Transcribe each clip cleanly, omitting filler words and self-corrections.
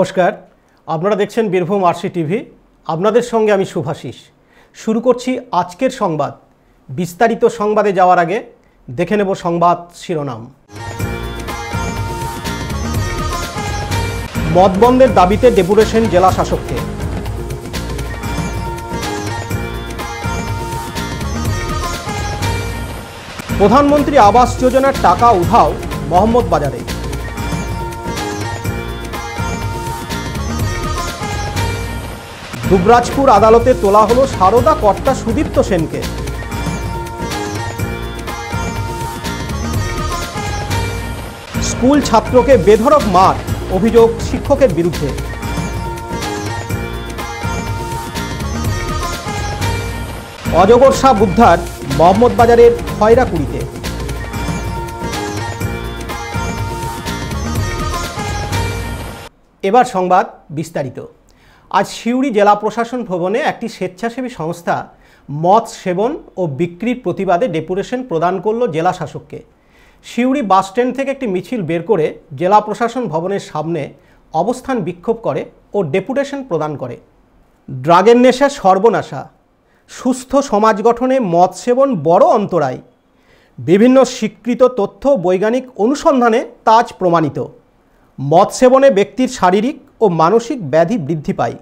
নমস্কার, আপনারা দেখছেন বীরভূম আরসি টিভি। আপনাদের সঙ্গে আমি শুভাশিস। শুরু করছি আজকের সংবাদ। বিস্তারিত সংবাদে যাওয়ার আগে দেখে নেব সংবাদ শিরোনাম। মদ বন্ধের দাবিতে ডেপুটেশন জেলা শাসককে। প্রধানমন্ত্রী আবাস যোজনার টাকা উধাও মহম্মদবাজারে। দুবরাজপুর আদালতে তোলা হলো সারদা কর্তা সুদীপ্ত সেনকে। স্কুল ছাত্রকে বেধড়ক মার, অভিযোগ শিক্ষকের বিরুদ্ধে। অজগর সাপ উদ্ধার মহম্মদবাজারের খয়রাকুড়িতে। এবার সংবাদ বিস্তারিত। আজ সিউড়ি জেলা প্রশাসন ভবনে একটি স্বেচ্ছাসেবী সংস্থা মদ সেবন ও বিক্রির প্রতিবাদে ডেপুটেশন প্রদান করল জেলা শাসককে। সিউড়ি বাসস্ট্যান্ড থেকে একটি মিছিল বের করে জেলা প্রশাসন ভবনের সামনে অবস্থান বিক্ষোভ করে ও ডেপুটেশন প্রদান করে। ড্রাগের নেশা সর্বনাশা, সুস্থ সমাজ গঠনে মদ সেবন বড় অন্তরায়। বিভিন্ন স্বীকৃত তথ্য বৈজ্ঞানিক অনুসন্ধানে তা আজ প্রমাণিত। মদ সেবনে ব্যক্তির শারীরিক ও মানসিক ব্যাধি বৃদ্ধি পায়।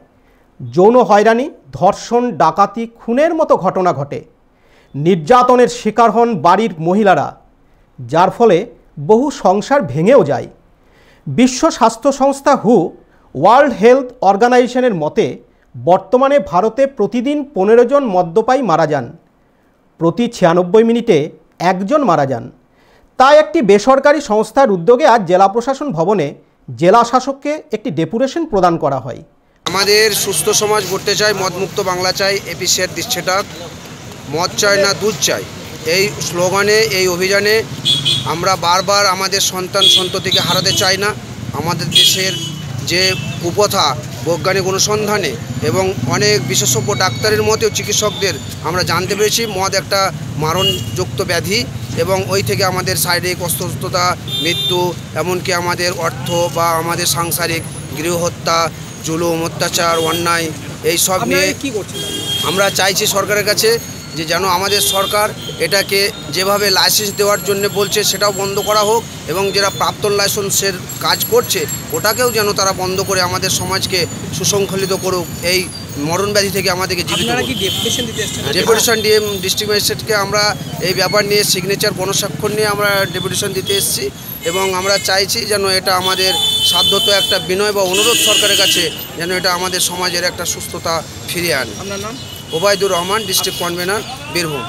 যৌন হয়রানি, ধর্ষণ, ডাকাতি, খুনের মতো ঘটনা ঘটে। নির্যাতনের শিকার হন বাড়ির মহিলারা, যার ফলে বহু সংসার ভেঙেও যায়। বিশ্ব স্বাস্থ্য সংস্থা ওয়ার্ল্ড হেলথ অর্গানাইজেশনের মতে বর্তমানে ভারতে প্রতিদিন 15 জন মদ্যপায়ী মারা যান। প্রতি 96 মিনিটে একজন মারা যান। তাই একটি বেসরকারি সংস্থার উদ্যোগে আজ জেলা প্রশাসন ভবনে জেলা শাসককে একটি ডেপুটেশন প্রদান করা হয়। আমাদের সুস্থ সমাজ গড়তে চাই, মদমুক্ত বাংলা চাই, এপিসির দিচ্ছে ডাক, মদ চাই না দুধ চাই। এই স্লোগানে, এই অভিযানে আমরা বারবার আমাদের সন্তান সন্ততিকে হারাতে চাই না। আমাদের দেশের যে কুপ্রথা বৈজ্ঞানিক অনুসন্ধানে এবং অনেক বিশেষজ্ঞ ডাক্তারের মতেও চিকিৎসকদের আমরা জানতে পেরেছি মদ একটা মারণযুক্ত ব্যাধি এবং ওই থেকে আমাদের শারীরিক অসুস্থতা, মৃত্যু, এমনকি আমাদের অর্থ বা আমাদের সাংসারিক গৃহহত্যা, জুলুম, অত্যাচার, অন্যায় এই সব নিয়ে কী করছেন? আমরা চাইছি সরকারের কাছে যে যেন আমাদের সরকার এটাকে যেভাবে লাইসেন্স দেওয়ার জন্য বলছে সেটাও বন্ধ করা হোক এবং যারা প্রাক্তন লাইসেন্সের কাজ করছে ওটাকেও যেন তারা বন্ধ করে আমাদের সমাজকে সুশৃঙ্খলিত করুক, এই মরণ ব্যাধি থেকে আমাদেরকে জীবিত। ডেপুটেশন ডিএম ডিস্ট্রিক্ট ম্যাজিস্ট্রেটকে আমরা এই ব্যাপার নিয়ে সিগনেচার গণস্বাক্ষর নিয়ে আমরা ডেপুটেশন দিতে এসেছি এবং আমরা চাইছি যেন এটা আমাদের সাধ্যত একটা বিনয় বা অনুরোধ সরকারের কাছে যেন এটা আমাদের সমাজের একটা সুস্থতা ফিরিয়ে আনে। আপনার নাম? Obaidur Rahman, district convener, Birbhum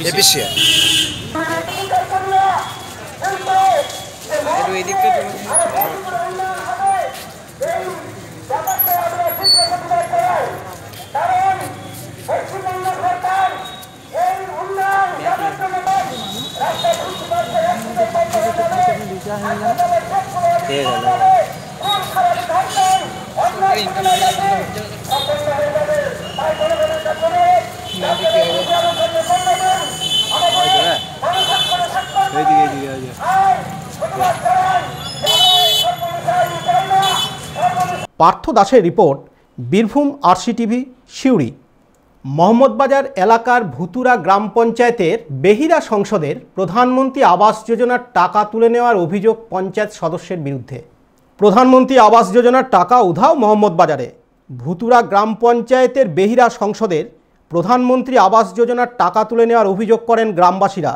APCR. Partha দাসের report, Birbhum RC TV, Suri. Mohammadbazar এলাকার ভুতুরা গ্রাম পঞ্চায়েতের বেহিরা সংসদের প্রধানমন্ত্রী আবাস যোজনার টাকা তুলে নেওয়ার অভিযোগ পঞ্চায়েত সদস্যের বিরুদ্ধে। প্রধানমন্ত্রী আবাস যোজনার টাকা উধাও মহম্মদবাজারে। ভুতুরা গ্রাম পঞ্চায়েতের বেহিরা সংসদের প্রধানমন্ত্রী আবাস যোজনার টাকা তুলে নেওয়ার অভিযোগ করেন গ্রামবাসীরা।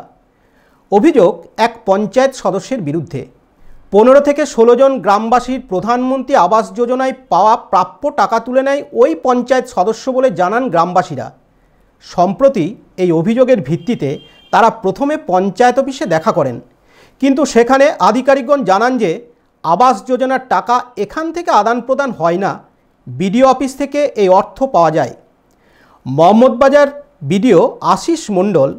অভিযোগ এক পঞ্চায়েত সদস্যের বিরুদ্ধে। 15 থেকে 16 জন গ্রামবাসীর প্রধানমন্ত্রী আবাস যোজনায় পাওয়া প্রাপ্য টাকা তুলে নেয় ওই পঞ্চায়েত সদস্য বলে জানান গ্রামবাসীরা। সম্প্রতি এই অভিযোগের ভিত্তিতে তারা প্রথমে পঞ্চায়েত অফিসে দেখা করেন, কিন্তু সেখানে আধিকারিকগণ জানান যে আবাস যোজনার টাকা এখান থেকে আদান প্রদান হয় না, বিডিও অফিস থেকে এই অর্থ পাওয়া যায়। মহম্মদবাজার বিডিও আশিস মণ্ডল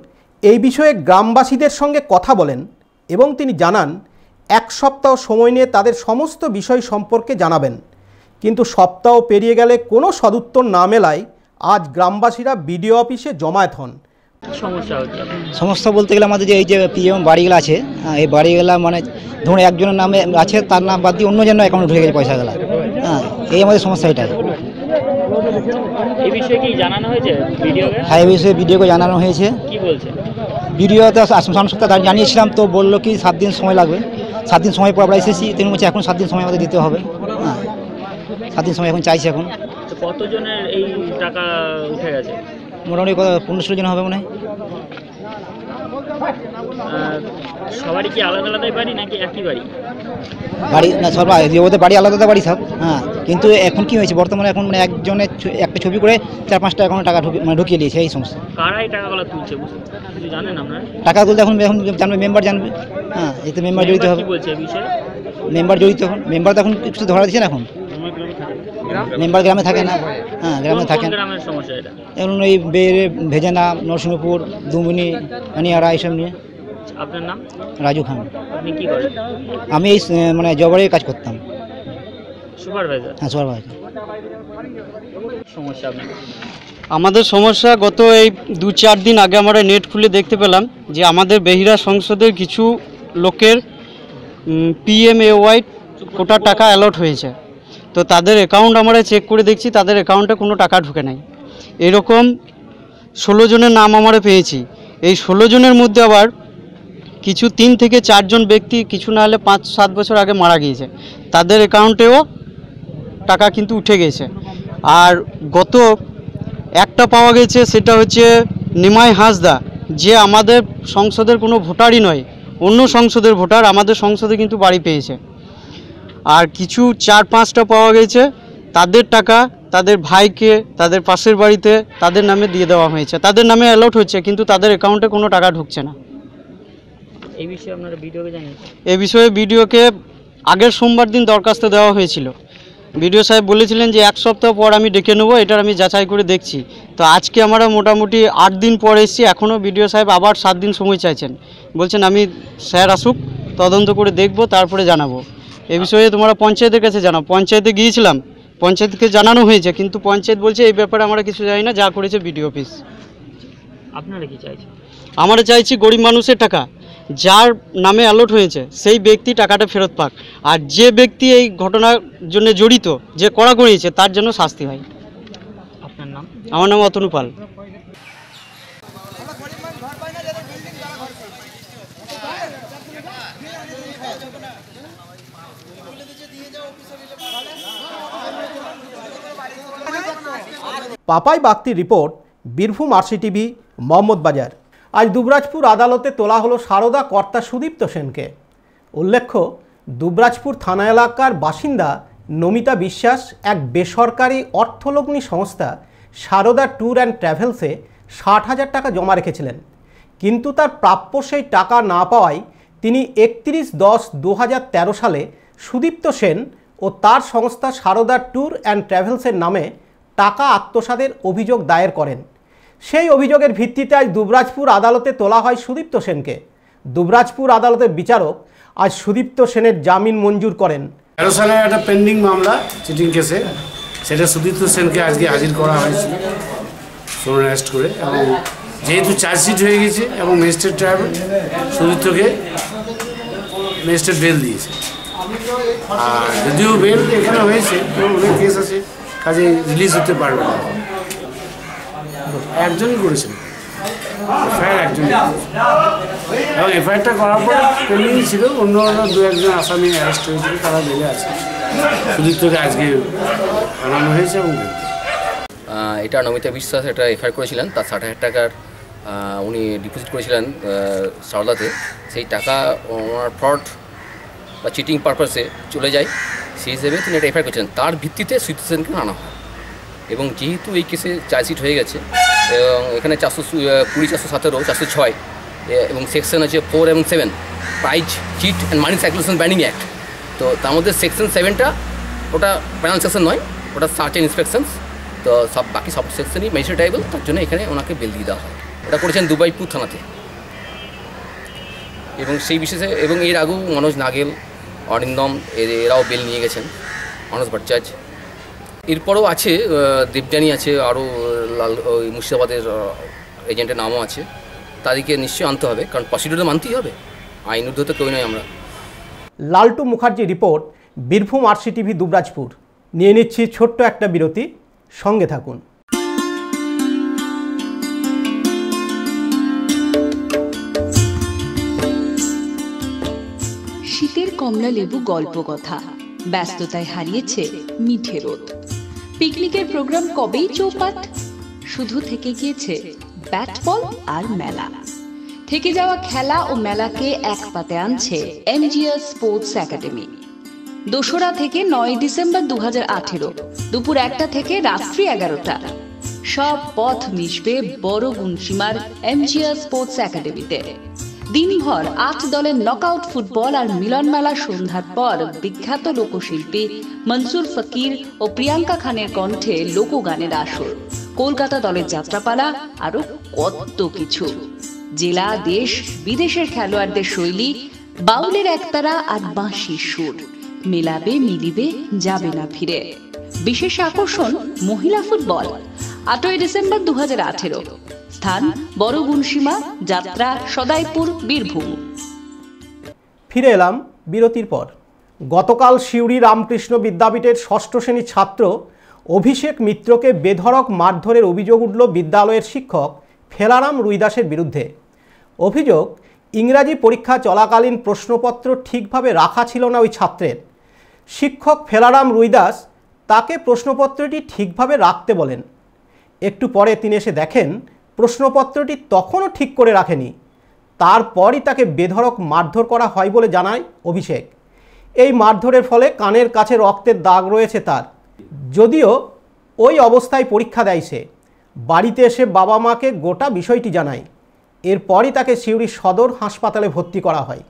এই বিষয়ে গ্রামবাসীদের সঙ্গে কথা বলেন এবং তিনি জানান 1 সপ্তাহ সময় নিয়ে তাদের সমস্ত বিষয় সম্পর্কে জানাবেন, কিন্তু সপ্তাহ পেরিয়ে গেলে কোনো সদুত্তর না মেলায় আজ গ্রামবাসীরা বিডিও অফিসে জমায়েত হন। সমস্যা বলতে গেলে আমাদের যে এই যে পিএম বাড়িগুলো আছে, এই বাড়িগুলো মানে ধরুন একজনের নামে আছে, তার নাম বাদ দিয়ে অন্য জনের অ্যাকাউন্টে ঢুকে গেছে পয়সাগুলো। হ্যাঁ, এই আমাদের সমস্যা এটাই। এই বিষয়ে কি জানানো হয়েছে ভিডিওকে? হ্যাঁ, এই বিষয়ে ভিডিওকে জানানো হয়েছে। কি বলছে? ভিডিওতে সপ্তাহ জানিয়েছিলাম, তো বললো কি 7 দিন সময় লাগবে। 7 দিন সময় পর আমরা এসেছি, তিনি বলছে এখন 7 দিন সময় আমাদের দিতে হবে। হ্যাঁ, 7 দিন সময় এখন চাইছে। এখন তো কতজনের এই টাকা উঠে গেছে? মোটামুটি 15-16 জন হবে মনে হয়। সবারই কি আলাদা আলাদাই বাড়ি নাকি একই বাড়ি? বাড়ি না, সব ওদের বাড়ি আলাদা বাড়ি সব। হ্যাঁ, কিন্তু এখন কি হয়েছে বর্তমানে, এখন মানে একজনের একটা ছবি করে 4-5টা অ্যাকাউন্টে টাকা ঢুকিয়ে দিয়েছে, এই সমস্যা। কারা এই টাকাগুলো তুলছে কিছু জানেন আপনারা? টাকা তুলতে এখন জানবে, মেম্বার জানবে। হ্যাঁ, এতে মেম্বার জড়িত হবে। কি বলছে এই বিষয়ে? মেম্বার জড়িত, এখন মেম্বার তো এখন কিছু ধরা দিচ্ছে না। এখন মেম্বার গ্রামে থাকে না। হ্যাঁ, গ্রামে থাকেন। গ্রামের সমস্যা এটা। এখন এই বেড়ে ভেজেনা, নরসিংহপুর, দুমনি, আনিয়ারা এইসব নিয়ে। আপনার নাম? রাজু খান। আপনি কি করেন? আমি এই মানে জবারের কাজ করতাম। সুপারভাইজার? হ্যাঁ, সুপারভাইজার। সমস্যা আপনার? আমাদের সমস্যা গত এই 2-4 দিন আগে আমরা নেট খুলে দেখতে পেলাম যে আমাদের বেহিরা সংসদের কিছু লোকের PMAY কোটা টাকা অ্যালট হয়েছে। তো তাদের অ্যাকাউন্ট আমরা চেক করে দেখছি, তাদের অ্যাকাউন্টে কোনো টাকা ঢুকে নাই। এরকম 16 জনের নাম আমরা পেয়েছি। এই 16 জনের মধ্যে আবার কিছু 3 থেকে 4 জন ব্যক্তি কিছু না হলে 5-7 বছর আগে মারা গিয়েছে, তাদের অ্যাকাউন্টেও টাকা কিন্তু উঠে গেছে। আর গত একটা পাওয়া গেছে, সেটা হচ্ছে নিমাই হাঁসদা, যে আমাদের সংসদের কোনো ভোটারই নয়, অন্য সংসদের ভোটার, আমাদের সংসদে কিন্তু বাড়ি পেয়েছে। আর কিছু 4-5টা পাওয়া গেছে, তাদের টাকা তাদের ভাইকে, তাদের পাশের বাড়িতে তাদের নামে দিয়ে দেওয়া হয়েছে, তাদের নামে অ্যালট হচ্ছে, কিন্তু তাদের অ্যাকাউন্টে কোনো টাকা ঢুকছে না। এই বিষয়ে আপনারা ভিডিওকে জানিয়েছেন? এই বিষয়ে ভিডিওকে আগের সোমবার দিন দরখাস্ত দেওয়া হয়েছিল। ভিডিও সাহেব বলেছিলেন যে 1 সপ্তাহ পর আমি ডেকে নেবো, এটার আমি যাচাই করে দেখছি। তো আজকে আমরা মোটামুটি 8 দিন পর এসেছি, এখনও ভিডিও সাহেব আবার 7 দিন সময় চাইছেন। বলছেন আমি স্যার আসুক, তদন্ত করে দেখব, তারপরে জানাবো। এই বিষয়ে তোমরা পঞ্চায়েতের কাছে জানাও। পঞ্চায়েতে গিয়েছিলাম, পঞ্চায়েতকে জানানো হয়েছে, কিন্তু পঞ্চায়েত বলছে এই ব্যাপারে আমরা কিছু জানি না, যা করেছে বিডিও অফিস। আপনারা কি চাইছেন? আমরা চাইছি গরিব মানুষের টাকা যার নামে অ্যালট হয়েছে সেই ব্যক্তি টাকাটা ফেরত পাক, আর যে ব্যক্তি এই ঘটনার জন্য জড়িত, যে করা করিয়েছে, তার জন্য শাস্তি হয়। আপনার নাম? আমার নাম অতনু পাল। Papai Bagti report, Birbhum RCTV, Mohammadbazar. আজ দুবরাজপুর আদালতে তোলা হলো সারদা কর্তা সুদীপ্ত সেনকে। উল্লেখ্য, দুবরাজপুর থানা এলাকার বাসিন্দা নমিতা বিশ্বাস এক বেসরকারি অর্থলগ্নি সংস্থা সারদা ট্যুর অ্যান্ড ট্রাভেলসে 60,000 টাকা জমা রেখেছিলেন, কিন্তু তার প্রাপ্য সেই টাকা না পাওয়ায় তিনি 31/10/2013 সালে সুদীপ্ত সেন ও তার সংস্থা সারদা ট্যুর অ্যান্ড ট্রাভেলসের নামে টাকা আত্মসাতের অভিযোগ দায়ের করেন। সেই অভিযোগের ভিত্তিতে আজ দুবরাজপুর আদালতে তোলা হয় সুদীপ্ত সেনকে। দুবরাজপুর আদালতের বিচারক আজ সুদীপ্ত সেনের জামিন মঞ্জুর করেন। 13 সালে একটা পেন্ডিং মামলা চিটিং কেসে, সেটা সুদীপ্ত সেনকে আজকে হাজির করা হয়েছিল ফোন অ্যারেস্ট করে, এবং যেহেতু চার্জশিট হয়ে গেছে এবং ম্যাজিস্ট্রেট ট্রাইব্যুনাল সুদীপ্তকে ম্যাজিস্ট্রেট বেল দিয়েছে। আর যদিও বেল এখানে হয়েছে, তো অনেক কেস আছে, কাজে রিলিজ হতে পারবে না। একজনই করেছেন এফআইআর, একজনই, এবং এফআইআরটা করার পর পেন্ডিং ছিল, অন্য 2-1 আসামি অ্যারেস্ট হয়েছিল, তারা বেলে আছে। সুদীপ্তকে আজকে আনানো হয়েছে। এবং এটা নমিতা বিশ্বাস একটা এফআইআর করেছিলেন, তার 60,000 টাকার উনি ডিপোজিট করেছিলেন সারদাতে। সেই টাকা ওনার ফ্রড বা চিটিং পারপাসে চলে যায়, সেই হিসেবে তিনি একটা এফআইআর করেছিলেন। তার ভিত্তিতে সুদীপ্ত সেনকে আনা হয়, এবং যেহেতু এই কেসে চার্জশিট হয়ে গেছে, এবং এখানে 420, 417, 406 এবং সেকশন আছে 4 এবং 7, prize, chit and money circulation banning act. তো তার মধ্যে সেকশন 7টা ওটা প্যানাল সেকশন নয়, ওটা সার্চ অ্যান্ড ইন্সপেকশনস। তো বাকি সব সেকশনই ম্যাজিস্ট্রেট ট্রাইব্যুনাল, তার জন্য এখানে ওনাকে বেল দিয়ে দেওয়া হয়। এটা করেছেন দুবাইপুর থানাতে। এবং সেই বিশেষে, এবং এর আগেও মনোজ নাগেল, অরিন্দম এরাও বেল নিয়ে গেছেন, মনোজ ভট্টাচার্য। এরপরেও আছে দেবযানী আছে, আরও ওই মুর্শিদাবাদের এজেন্টের নামও আছে। তাদেরকে নিশ্চয়ই আনতে হবে, কারণ প্রসিডিউর মানতেই হবে, আইন ঊর্ধ্বে তো কেউ নয় আমরা। লালটু মুখার্জি রিপোর্ট, বীরভূম RCTV, দুবরাজপুর। নিয়ে নিচ্ছি ছোট্ট একটা বিরতি, সঙ্গে থাকুন। শীতের কমলা লেবু গল্প কথা ব্যস্ততায় হারিয়েছে মিঠে রোদ। পিকনিকের প্রোগ্রাম কবেই চৌপাট, শুধু থেকে গিয়েছে ব্যাট বল আর মেলা। থেকে যাওয়া খেলা ও মেলাকে এক পাতে আনছে এমজিএস স্পোর্টস একাডেমি। 2রা থেকে 9 ডিসেম্বর 2018 দুপুর 1টা থেকে রাত্রি 11টা সব পথ মিশবে বড় গুনসীমার এমজিএস স্পোর্টস একাডেমিতে। দিনভর 8 দলের নকআউট ফুটবল আর মিলন মেলা। সন্ধ্যার পর বিখ্যাত লোকশিল্পী মনসুর ফকির ও প্রিয়াঙ্কা খানের কণ্ঠে লোকগানের আসর, কলকাতা দলের যাত্রাপালা, আরো কত কিছু। জেলা দেশ বিদেশের খেলোয়াড়দের শৈলী, বাউলের একতারা আর বাঁশির সুর মেলাবে মিলিবে যাবে না ফিরে। বিশেষ আকর্ষণ মহিলা ফুটবল। 8ই ডিসেম্বর 2018, স্থান বড় গুনসীমা, যাত্রা সদাইপুর, বীরভূম। ফিরে এলাম বিরতির পর। গতকাল সিউড়ি রামকৃষ্ণ বিদ্যাপীঠের 6ষ্ঠ শ্রেণীর ছাত্র অভিষেক মিত্রকে বেধড়ক মারধরের অভিযোগ উঠল বিদ্যালয়ের শিক্ষক ফেলারাম রুইদাসের বিরুদ্ধে। অভিযোগ, ইংরাজি পরীক্ষা চলাকালীন প্রশ্নপত্র ঠিকভাবে রাখা ছিল না ওই ছাত্রের। শিক্ষক ফেলারাম রুইদাস তাকে প্রশ্নপত্রটি ঠিকভাবে রাখতে বলেন। একটু পরে তিনি এসে দেখেন প্রশ্নপত্রটি তখনও ঠিক করে রাখেনি। তারপরই তাকে বেধড়ক মারধর করা হয় বলে জানায় অভিষেক। এই মারধরের ফলে কানের কাছে রক্তের দাগ রয়েছে তার। যদিও ওই অবস্থায় পরীক্ষা দেয় সে। বাড়িতে এসে বাবা মাকে গোটা বিষয়টি জানায়। এরপরই তাকে সিউড়ি সদর হাসপাতালে ভর্তি করা হয়।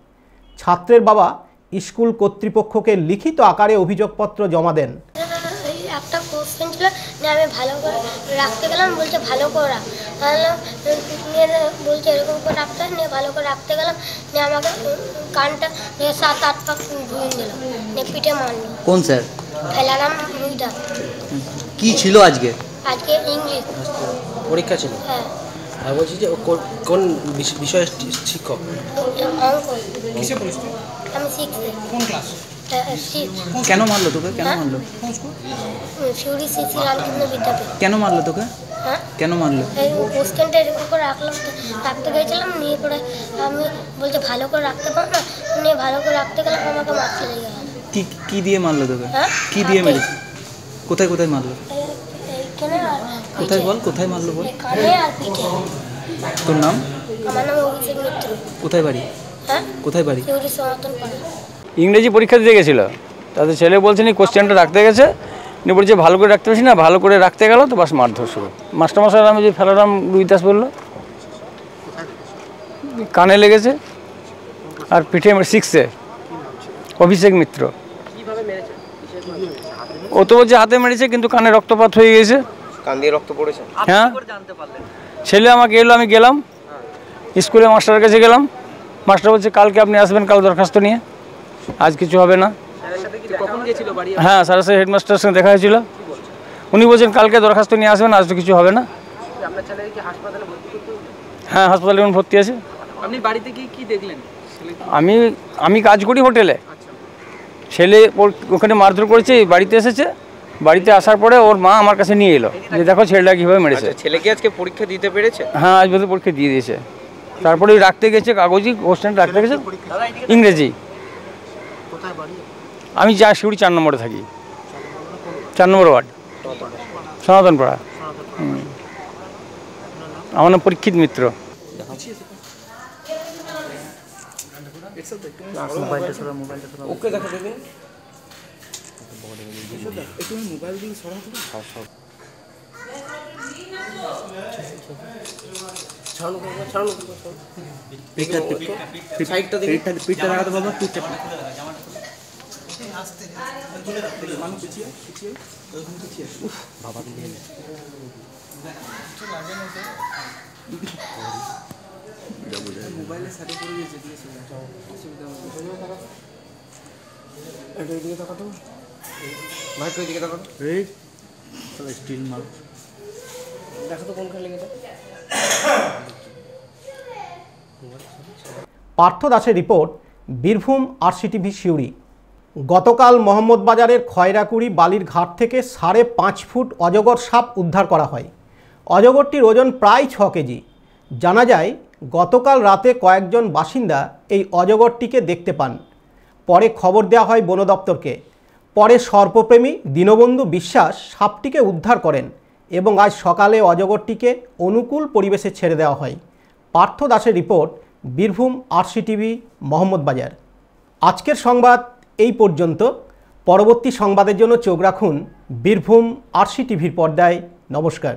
ছাত্রের বাবা স্কুল কর্তৃপক্ষকে লিখিত আকারে অভিযোগপত্র জমা দেন। একটা কোশ্চেন ছিল, আমি ভালো করে রাখতে গেলাম, বলছে ভালো করে রাখ, তাহলে বলছে এরকম করে রাখতে হয়, নিয়ে ভালো করে রাখতে গেলাম, নিয়ে আমাকে কানটা নিয়ে 7-8 পাক ধুয়ে দিল, নিয়ে পিঠে মারল। কোন স্যার? ফেলারাম রুইদাস। কি ছিল আজকে? আজকে ইংলিশ পরীক্ষা ছিল। হ্যাঁ। আর বলছি যে কোন বিষয়ের শিক্ষক? অঙ্ক। কিসে পড়িস? আমি 6-এ। কোন ক্লাস? 6। কেন মারলো তোকে? কেন মারলো? সিউড়ি সিসি রামকৃষ্ণ বিদ্যাপীঠ। কেন মারলো তোকে? হ্যাঁ, কেন মারলো? এই কোশ্চেনটা এরকম করে রাখতে গেছিলাম, নিয়ে পরে আমি বলছে ভালো করে রাখতে পারো না, নিয়ে ভালো করে রাখতে গেলাম, আমাকে মারতে লেগে গেল। কি দিয়ে মারলো তোকে? হ্যাঁ, কি দিয়ে মেরেছে? কোথায় কোথায় মারলো? এইখানে আর কোথায় বল, কোথায় মারলো বল? কানে আর পিঠে। তোর নাম? আমার নাম অভিষেক মিত্র। কোথায় বাড়ি? হ্যাঁ, কোথায় বাড়ি? সিউড়ি সনাতন পাড়া। ইংরেজি পরীক্ষা দিতে গেছিলো, তাদের ছেলে বলছে নি কোশ্চেনটা রাখতে গেছে, নিয়ে বলছে ভালো করে রাখতে পারছি না, ভালো করে রাখতে গেল তো বাস মারধর শুরু। মাস্টারমশাই নামে যে ফেলারাম রুইদাস বললো, কানে লেগেছে আর পিঠে 6-এ। অভিষেক মিত্র। ও তো বলছে হাতে মেরেছে, কিন্তু কানে রক্তপাত হয়ে গেছে। কান দিয়ে রক্ত পড়েছে? হ্যাঁ, ছেলে আমাকে এলো, আমি গেলাম স্কুলে, মাস্টারের কাছে গেলাম। মাস্টার বলছে কালকে আপনি আসবেন, কাল দরখাস্ত নিয়ে, আজ কিছু হবে না। হ্যাঁ, স্যারের সাথে হেডমাস্টারের সঙ্গে দেখা হয়েছিল। উনি বলছেন কালকে দরখাস্ত নিয়ে আসবেন, আজ তো কিছু হবে না। হ্যাঁ, হাসপাতালে এখন ভর্তি আছে। আপনি বাড়িতে কি দেখলেন? আমি কাজ করি হোটেলে। ছেলে ওখানে মারধর করেছে, বাড়িতে এসেছে। বাড়িতে আসার পরে ওর মা আমার কাছে নিয়ে এলো যে দেখো ছেলেটা কীভাবে মেরেছে। ছেলে কি আজকে পরীক্ষা দিতে পেরেছে? হ্যাঁ, আজ বোধহয় পরীক্ষা দিয়ে দিয়েছে। তারপরে রাখতে গেছে কাগজি কোশ্চেন রাখতে গেছে ইংরেজি। আমি সিউড়ি 4 নম্বরে থাকি, 4 নম্বর ওয়ার্ড, সনাতন পাড়া। আমার নাম পরীক্ষিত মিত্র। ওকে দেখা দেবেন। পার্থ দাসের রিপোর্ট, বীরভূম RCTV সিউড়ি। গতকাল মোহাম্মদবাজারের খয়রাকুড়ি বালির ঘাট থেকে 5.5 ফুট অজগর সাপ উদ্ধার করা হয়। অজগরটির ওজন প্রায় 6 কেজি। জানা যায় গতকাল রাতে কয়েকজন বাসিন্দা এই অজগরটিকে দেখতে পান। পরে খবর দেওয়া হয় বন দপ্তরকে। পরে সর্পপ্রেমী দীনবন্ধু বিশ্বাস সাপটিকে উদ্ধার করেন এবং আজ সকালে অজগরটিকে অনুকূল পরিবেশে ছেড়ে দেওয়া হয়। পার্থ দাসের রিপোর্ট, বীরভূম আরসিটিভি, মোহাম্মদবাজার। আজকের সংবাদ এই পর্যন্ত। পরবর্তী সংবাদের জন্য চোখ রাখুন বীরভূম আরসিটিভির পর্দায়। নমস্কার।